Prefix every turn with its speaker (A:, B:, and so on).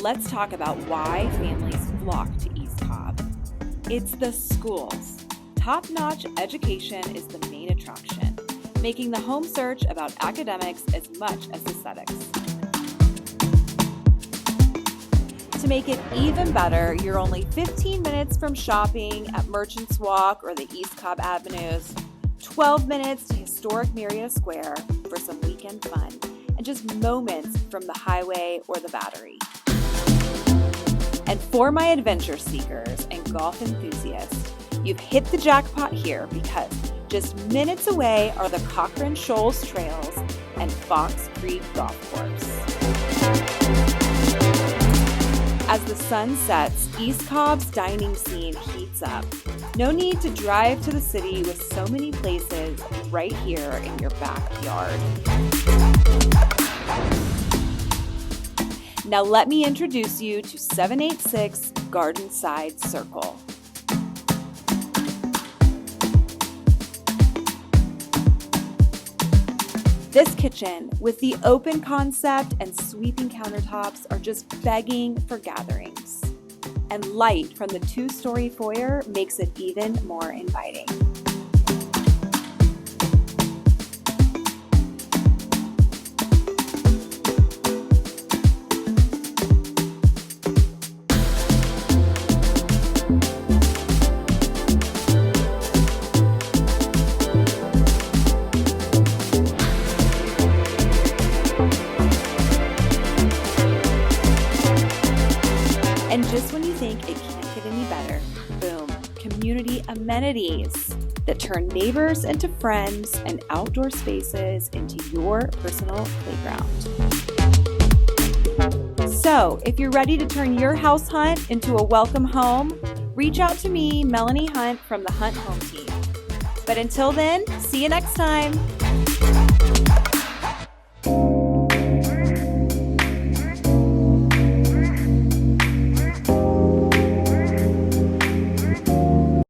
A: let's talk about why families flock to East Cobb. It's the schools. Top-notch education is the main attraction, making the home search about academics as much as aesthetics. To make it even better, you're only 15 minutes from shopping at Merchants Walk or the East Cobb Avenues, 12 minutes to historic Marietta Square for some weekend fun, and just moments from the highway or the Battery. And for my adventure seekers and golf enthusiasts, you've hit the jackpot here because just minutes away are the Cochran Shoals trails and Fox Creek Golf Course. As the sun sets, East Cobb's dining scene heats up. No need to drive to the city with so many places right here in your backyard. Now let me introduce you to 786 Gardenside Circle. This kitchen, with the open concept and sweeping countertops, are just begging for gatherings. And light from the 2-story foyer makes it even more inviting. And just when you think it can't get any better, boom, community amenities that turn neighbors into friends and outdoor spaces into your personal playground. So, if you're ready to turn your house hunt into a welcome home, reach out to me, Melanie Hunt from the Hunt Home Team. But until then, see you next time.